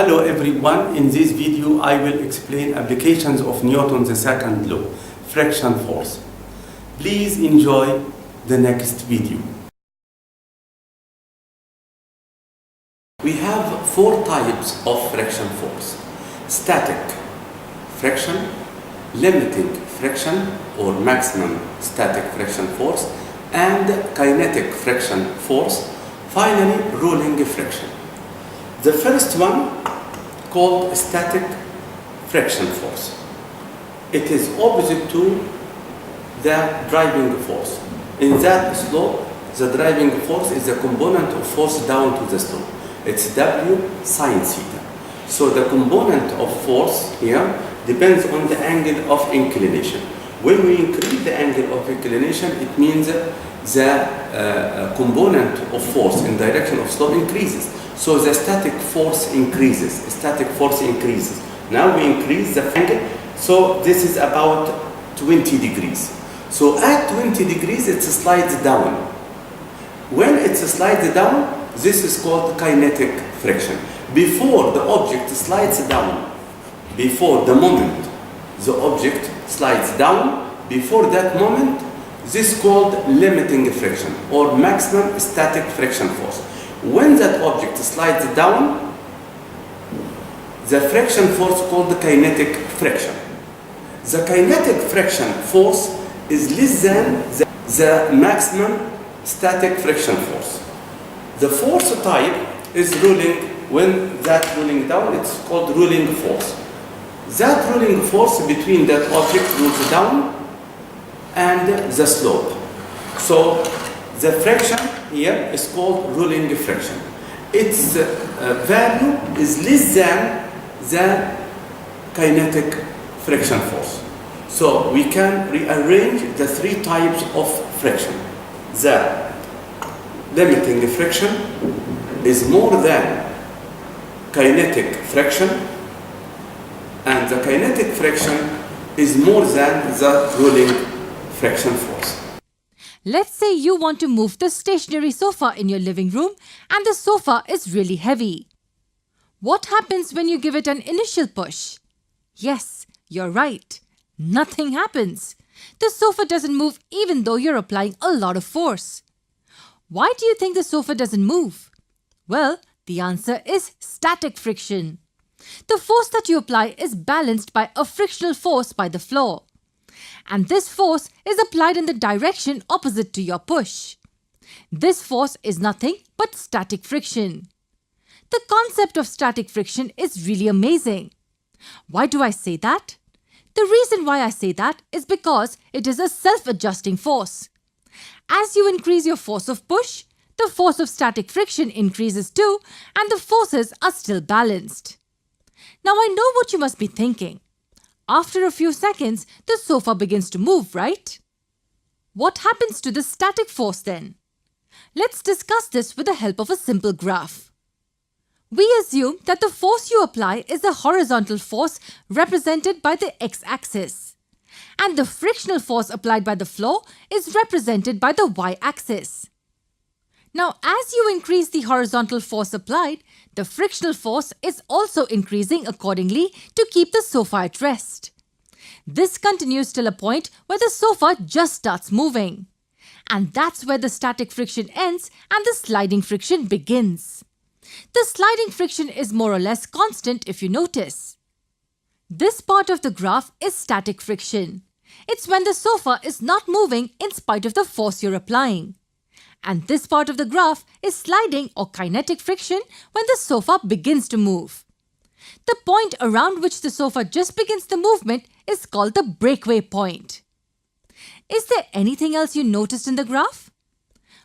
Hello everyone, in this video I will explain applications of Newton's second law, friction force. Please enjoy the next video. We have four types of friction force: static friction, limiting friction or maximum static friction force, and kinetic friction force, finally rolling friction. The first one, called static friction force. It is opposite to the driving force. In that slope, the driving force is a component of force down to the slope. It's W sine theta. So the component of force here depends on the angle of inclination. When we increase the angle of inclination, it means the component of force in direction of slope increases. So the static force increases. Static force increases. Now we increase the angle. So this is about 20 degrees. So at 20 degrees, it slides down. When it slides down, this is called kinetic friction. Before the object slides down, before the moment the object slides down, before that moment, this is called limiting friction or maximum static friction force. When that object slides down, the friction force called the kinetic friction. The kinetic friction force is less than the maximum static friction force. The force type is rolling. When that rolling down, it's called rolling force. That rolling force between that object goes down and the slope. So the friction here is called rolling friction. Its value is less than the kinetic friction force. So we can rearrange the three types of friction. The limiting friction is more than kinetic friction, and the kinetic friction is more than the rolling friction force. Let's say you want to move the stationary sofa in your living room and the sofa is really heavy. What happens when you give it an initial push? Yes, you're right. Nothing happens. The sofa doesn't move even though you're applying a lot of force. Why do you think the sofa doesn't move? Well, the answer is static friction. The force that you apply is balanced by a frictional force by the floor. And this force is applied in the direction opposite to your push. This force is nothing but static friction. The concept of static friction is really amazing. Why do I say that? The reason why I say that is because it is a self-adjusting force. As you increase your force of push, the force of static friction increases too, and the forces are still balanced. Now I know what you must be thinking. After a few seconds, the sofa begins to move, right? What happens to the static force then? Let's discuss this with the help of a simple graph. We assume that the force you apply is the horizontal force represented by the x-axis, and the frictional force applied by the floor is represented by the y-axis. Now, as you increase the horizontal force applied, the frictional force is also increasing accordingly to keep the sofa at rest. This continues till a point where the sofa just starts moving. And that's where the static friction ends and the sliding friction begins. The sliding friction is more or less constant if you notice. This part of the graph is static friction. It's when the sofa is not moving in spite of the force you're applying. And this part of the graph is sliding or kinetic friction when the sofa begins to move. The point around which the sofa just begins the movement is called the breakaway point. Is there anything else you noticed in the graph?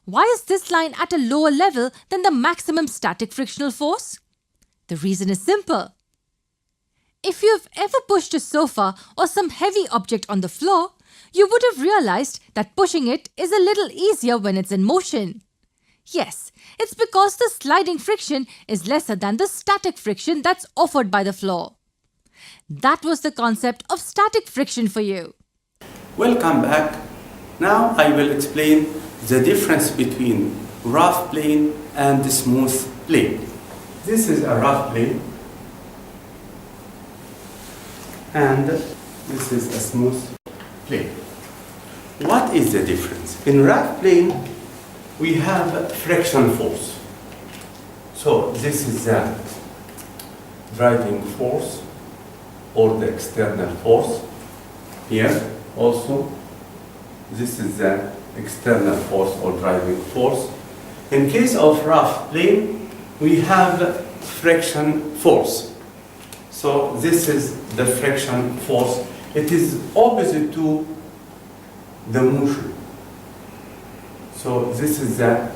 Why is this line at a lower level than the maximum static frictional force? The reason is simple. If you have ever pushed a sofa or some heavy object on the floor, you would have realized that pushing it is a little easier when it's in motion. Yes, it's because the sliding friction is lesser than the static friction that's offered by the floor. That was the concept of static friction for you. Welcome back. Now I will explain the difference between rough plane and smooth plane. This is a rough plane and this is a smooth plane. What is the difference? In rough plane, we have friction force. So this is the driving force or the external force. Here also, this is the external force or driving force. In case of rough plane, we have friction force. So this is the friction force. It is opposite to the motion. So this is the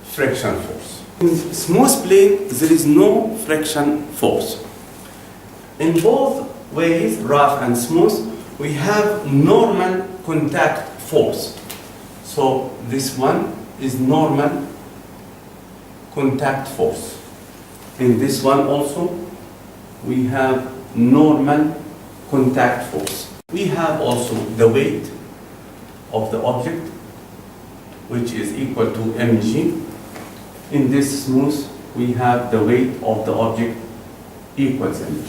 friction force. In smooth plane, there is no friction force. In both ways, rough and smooth, we have normal contact force. So this one is normal contact force. In this one also, we have normal contact force. We have also the weight of the object, which is equal to mg. In this smooth, we have the weight of the object equals mg.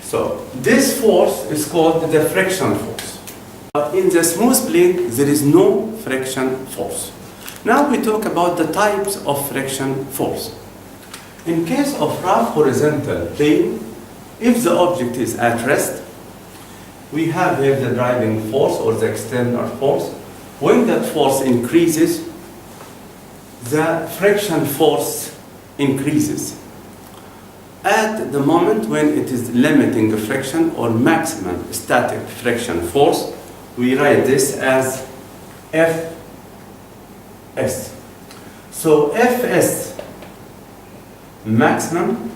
So this force is called the friction force. In the smooth plane, there is no friction force. Now we talk about the types of friction force. In case of rough horizontal plane, if the object is at rest, we have here the driving force or the external force. When that force increases, the friction force increases. At the moment when it is limiting friction or maximum static friction force, we write this as Fs. So Fs maximum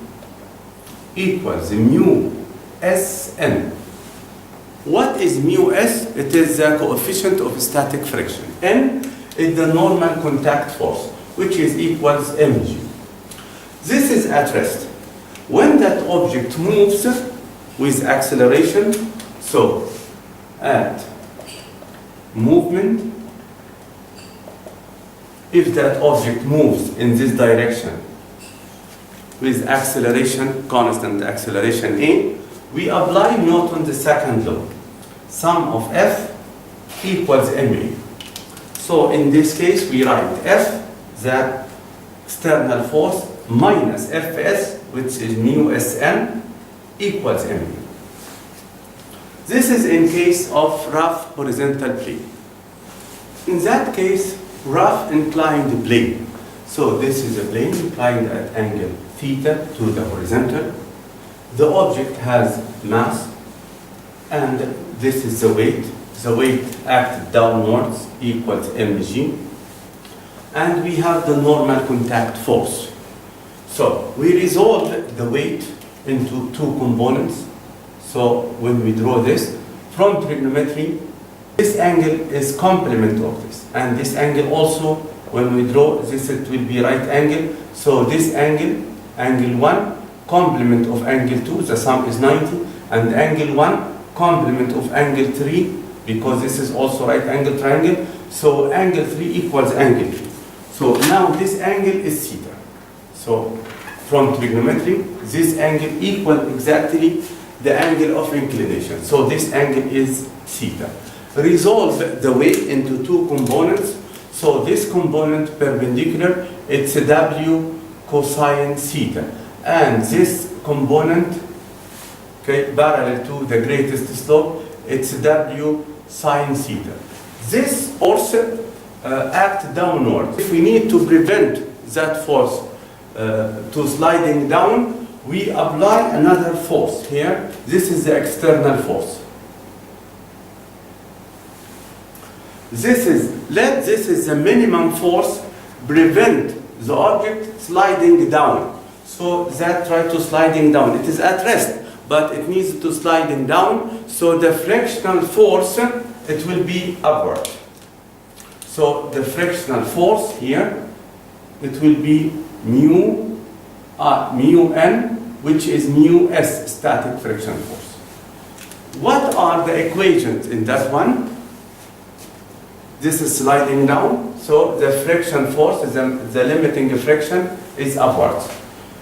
equals mu Sn. What is mu S? It is the coefficient of static friction. N is the normal contact force, which is equals mg. This is at rest. When that object moves with acceleration, so at movement, if that object moves in this direction with acceleration, constant acceleration a, we apply Newton's second law. Sum of F equals ma. So in this case, we write F, the external force, minus Fs, which is mu Sn, equals ma. This is in case of rough horizontal plane. In that case, rough inclined plane. So this is a plane inclined at angle theta to the horizontal. The object has mass, and this is the weight. The weight acted downwards equals mg. And we have the normal contact force. So we resolve the weight into two components. So when we draw this from trigonometry, this angle is complement of this. And this angle also, when we draw this, it will be right angle. So this angle, angle 1, complement of angle 2, the sum is 90. And angle 1, complement of angle 3, because this is also right angle triangle. So angle 3 equals angle 2. So now this angle is theta. So from trigonometry, this angle equals exactly the angle of inclination. So this angle is theta. Resolve the weight into two components. So this component perpendicular, it's a W cosine theta. And this component, okay, parallel to the greatest slope, it's W sine theta. This also act downward. If we need to prevent that force to sliding down, we apply another force here. This is the external force. This is the minimum force prevent the object sliding down. So that try to sliding down. It is at rest, but it needs to sliding down. So the frictional force, it will be upward. So the frictional force here, it will be mu n, which is mu s, static friction force. What are the equations in that one? This is sliding down, so the friction force, the limiting friction is upwards.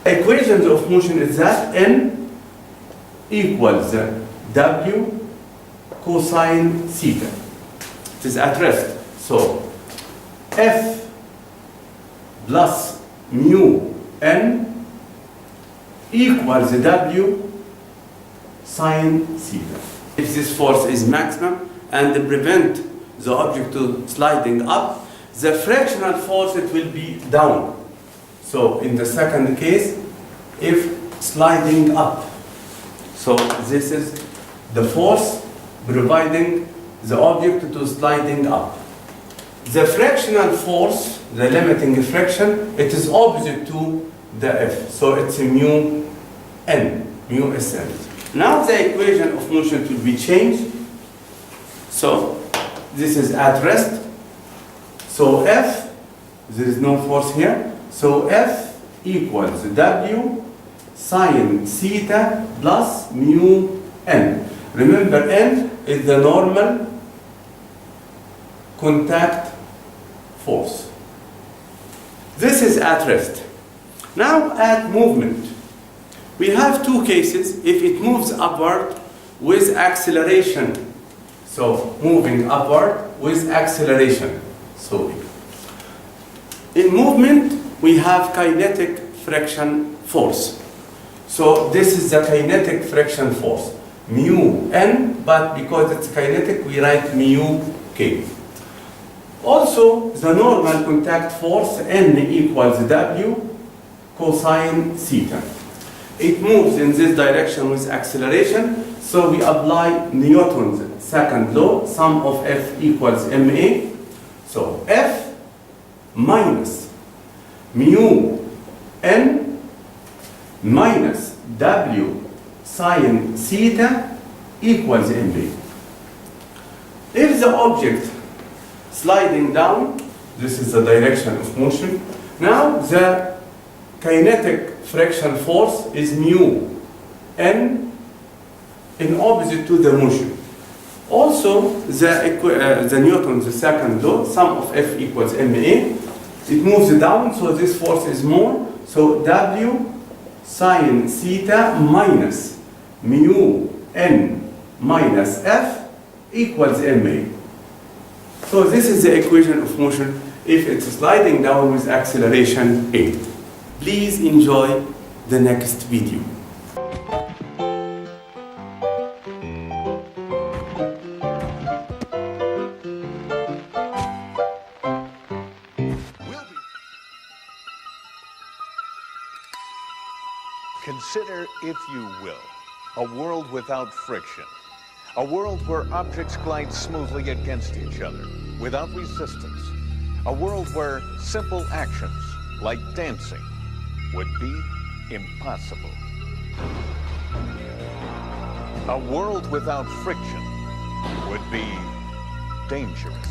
Equations of motion is that n equals W cosine theta. It is at rest. So F plus mu n equals W sine theta. If this force is maximum and prevent the object to sliding up, the frictional force it will be down. So in the second case, if sliding up, so this is the force providing the object to sliding up. The frictional force, the limiting friction, it is opposite to the F. So it's a mu n, mu Sn. Now the equation of motion will be changed. So this is at rest. So F, there is no force here. So F equals W sine theta plus mu n. Remember, n is the normal contact force. This is at rest. Now at movement, we have two cases. If it moves upward with acceleration, so moving upward with acceleration. So in movement, we have kinetic friction force. So this is the kinetic friction force, mu n, but because it's kinetic, we write mu k. Also, the normal contact force, N equals W cosine theta. It moves in this direction with acceleration, so we apply Newton's second law, sum of F equals ma. So F minus mu n minus W sine theta equals ma. If the object sliding down, this is the direction of motion. Now the kinetic friction force is mu n in opposite to the motion. Also the Newton's second law, sum of F equals ma. It moves down, so this force is more. So W sine theta minus mu n minus F equals ma. So this is the equation of motion if it's sliding down with acceleration a. Please enjoy the next video. Consider, if you will, a world without friction. A world where objects glide smoothly against each other, without resistance. A world where simple actions, like dancing, would be impossible. A world without friction would be dangerous.